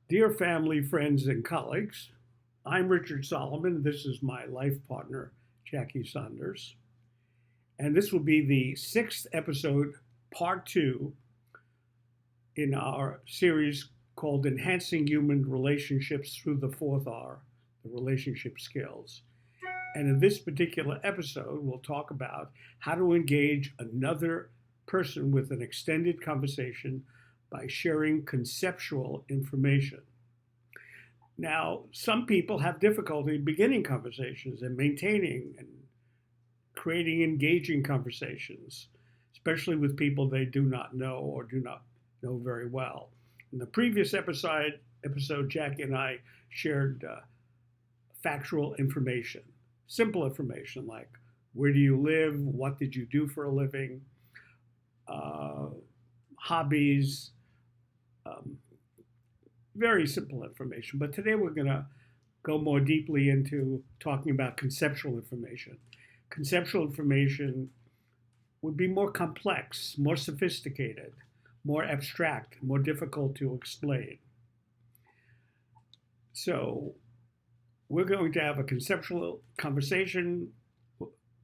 Dear family, friends, and colleagues, I'm Richard Solomon. This is my life partner, Jackie Saunders. And this will be the sixth episode, part two, in our series called Enhancing Human Relationships Through the Fourth R, the relationship skills. And in this particular episode, we'll talk about how to engage another person with an extended conversation by sharing conceptual information. Now, some people have difficulty beginning conversations and maintaining and creating engaging conversations, especially with people they do not know or do not know very well. In the previous episode Jackie and I shared factual information, simple information like where do you live, what did you do for a living, uh, hobbies, um, very simple information. But today we're going to go more deeply into talking about conceptual information. Conceptual information would be more complex, more sophisticated, more abstract, more difficult to explain. So we're going to have a conceptual conversation.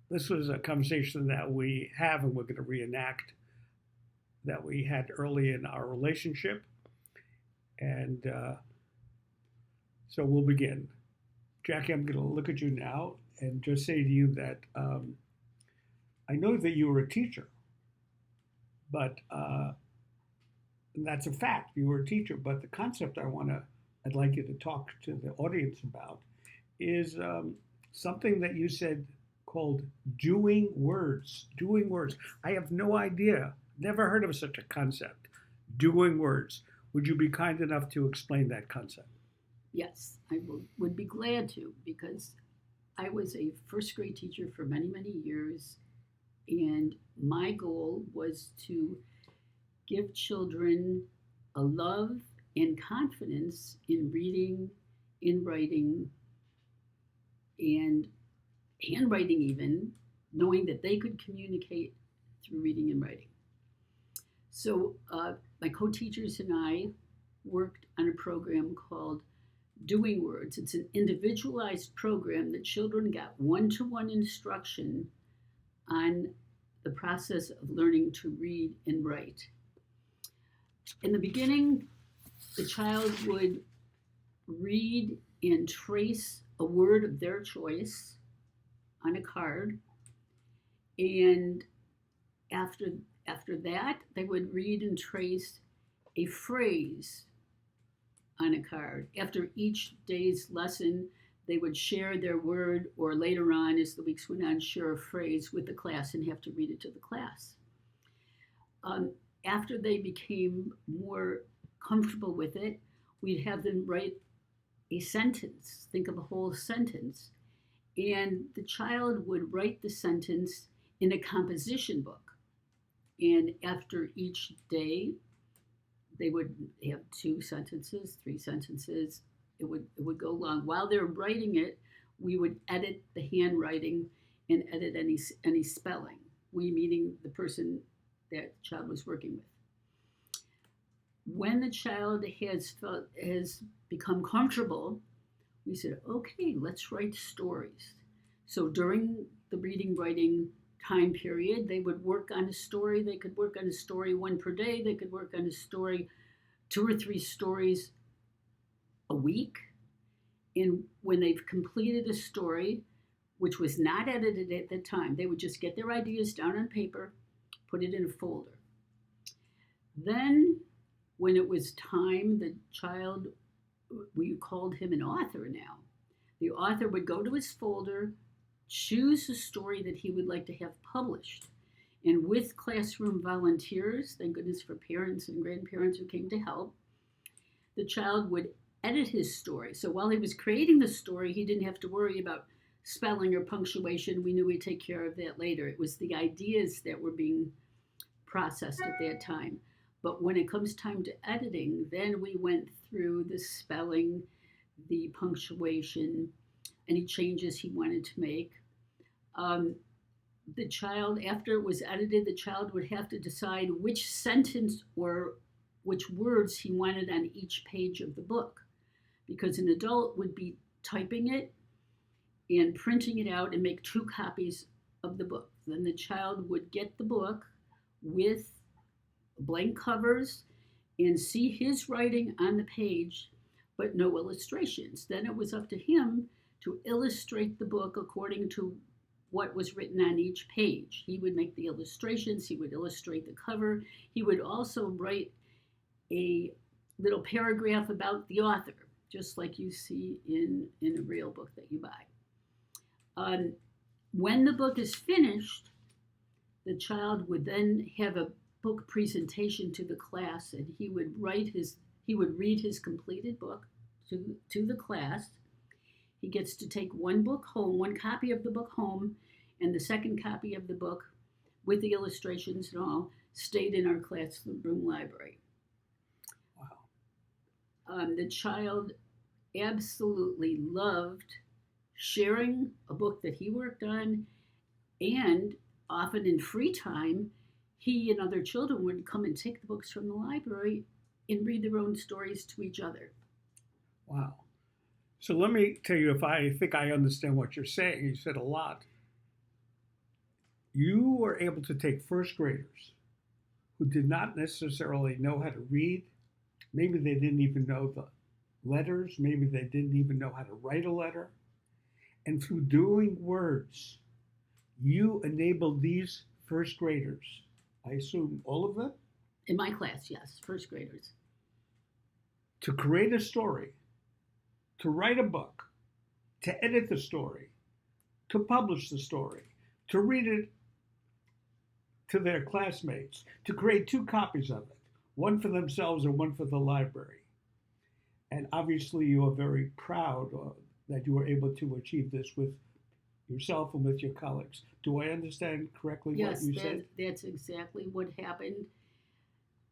This was a conversation that we have, and we're going to reenact that we had early in our relationship. And so we'll begin. Jackie, I'm going to look at you now and just say to you that I know that you were a teacher, but that's a fact. You were a teacher, but the concept I'd like you to talk to the audience about is something that you said called doing words. Doing words. I have no idea, never heard of such a concept. Doing words. Would you be kind enough to explain that concept? Yes, would be glad to because I was a first grade teacher for many, many years, and my goal was to give children a love and confidence in reading, in writing, and handwriting, even knowing that they could communicate through reading and writing. So my co-teachers and I worked on a program called Doing Words. It's an individualized program that children got one-to-one instruction on the process of learning to read and write. In the beginning, the child would read and trace a word of their choice on a card, and after that, they would read and trace a phrase on a card. After each day's lesson, they would share their word, or later on, as the weeks went on, share a phrase with the class and have to read it to the class. After they became more comfortable with it, we'd have them write a sentence, think of a whole sentence, and the child would write the sentence in a composition book. And after each day, they would have 2 sentences, 3 sentences. It would go long. While they're writing it, we would edit the handwriting and edit any spelling. We meaning the person that the child was working with. When the child has become comfortable, we said, okay, let's write stories. So during the reading, writing time period, they would work on a story. They could work on a story 1 per day. They could work on a story 2 or 3 stories a week. And when they've completed a story, which was not edited at the time, they would just get their ideas down on paper, put it in a folder. Then when it was time, the child, we called him an author now. The author would go to his folder, choose a story that he would like to have published. And with classroom volunteers, thank goodness for parents and grandparents who came to help, the child would edit his story. So while he was creating the story, he didn't have to worry about spelling or punctuation. We knew we'd take care of that later. It was the ideas that were being processed at that time. But when it comes time to editing, then we went through the spelling, the punctuation, any changes he wanted to make. The child, after it was edited, the child would have to decide which sentence or which words he wanted on each page of the book, because an adult would be typing it and printing it out and make 2 copies of the book. Then the child would get the book with blank covers and see his writing on the page, but no illustrations. Then it was up to him to illustrate the book according to what was written on each page. He would make the illustrations, he would illustrate the cover, he would also write a little paragraph about the author, just like you see in a real book that you buy. When the book is finished, the child would then have a book presentation to the class, and he would read his completed book to the class. He gets to take one book home, one copy of the book home, and the second copy of the book with the illustrations and all stayed in our classroom library. Wow. The child absolutely loved sharing a book that he worked on, and often in free time, he and other children would come and take the books from the library and read their own stories to each other. Wow. So let me tell you, if I think I understand what you're saying, you said a lot. You were able to take first graders who did not necessarily know how to read. Maybe they didn't even know the letters. Maybe they didn't even know how to write a letter. And through doing words, you enabled these first graders, I assume all of them? In my class, yes, first graders. To create a story, to write a book, to edit the story, to publish the story, to read it to their classmates, to create 2 copies of it, one for themselves and one for the library. And obviously you are very proud that you were able to achieve this with yourself and with your colleagues. Do I understand correctly what you said? Yes, that's exactly what happened.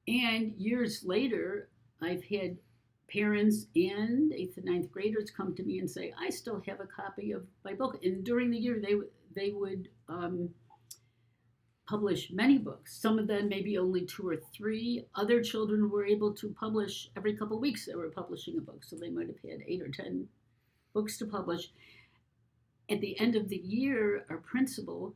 And years later, I've had parents and 8th and 9th graders come to me and say, I still have a copy of my book. And during the year, they would publish many books. Some of them maybe only 2 or 3. Other children were able to publish every couple of weeks. They were publishing a book, so they might have had 8 or 10 books to publish. At the end of the year, our principal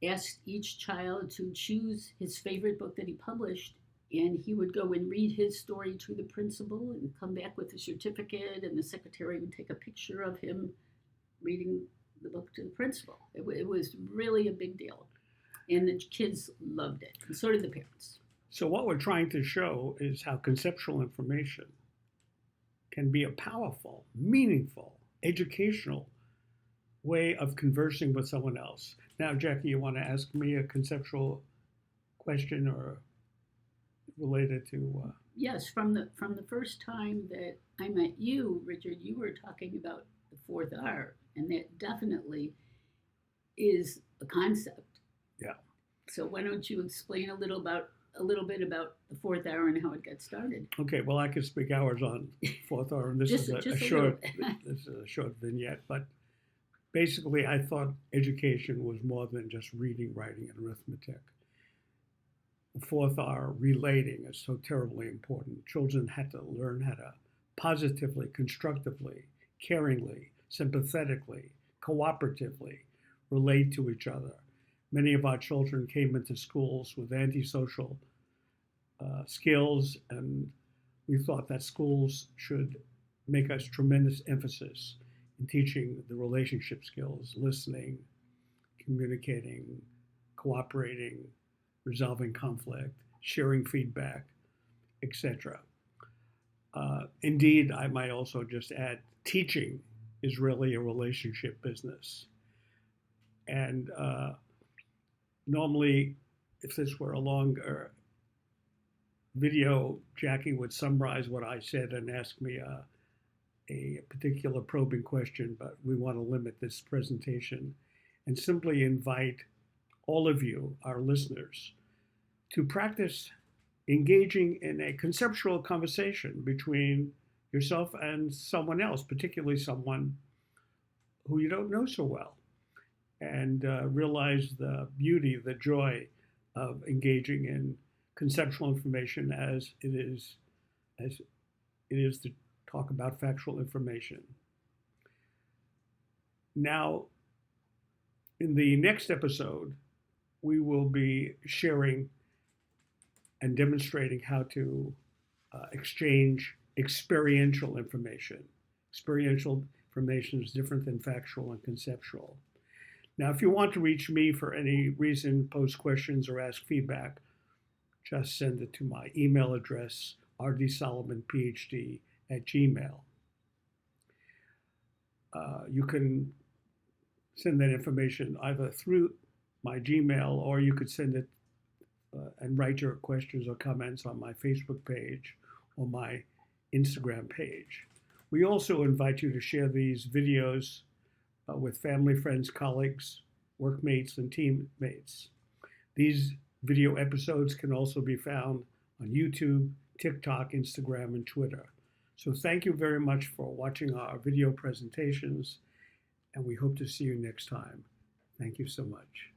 asked each child to choose his favorite book that he published, and he would go and read his story to the principal and come back with a certificate, and the secretary would take a picture of him reading the book to the principal. It was really a big deal, and the kids loved it, and so did the parents. So what we're trying to show is how conceptual information can be a powerful, meaningful, educational way of conversing with someone else. Now, Jackie, you want to ask me a conceptual question or related to? Yes, from the first time that I met you, Richard, you were talking about the 4th R, and that definitely is a concept. Yeah. So why don't you explain a little bit about the 4th R and how it got started? Okay. Well, I could speak hours on 4th R, and this is a short vignette, but. Basically, I thought education was more than just reading, writing, and arithmetic. The 4th R, relating, is so terribly important. Children had to learn how to positively, constructively, caringly, sympathetically, cooperatively relate to each other. Many of our children came into schools with antisocial skills, and we thought that schools should make us tremendous emphasis in teaching the relationship skills, listening, communicating, cooperating, resolving conflict, sharing feedback, etc. Indeed, I might also just add, teaching is really a relationship business. And normally, if this were a longer video, Jackie would summarize what I said and ask me a particular probing question, but we want to limit this presentation and simply invite all of you, our listeners, to practice engaging in a conceptual conversation between yourself and someone else, particularly someone who you don't know so well, and realize the beauty, the joy of engaging in conceptual information as it is to talk about factual information. Now, in the next episode, we will be sharing and demonstrating how to exchange experiential information. Experiential information is different than factual and conceptual. Now, if you want to reach me for any reason, post questions, or ask feedback, just send it to my email address, rdsolomonphd@gmail. You can send that information either through my Gmail, or you could send it and write your questions or comments on my Facebook page or my Instagram page. We also invite you to share these videos with family, friends, colleagues, workmates, and teammates. These video episodes can also be found on YouTube, TikTok, Instagram, and Twitter. So thank you very much for watching our video presentations, and we hope to see you next time. Thank you so much.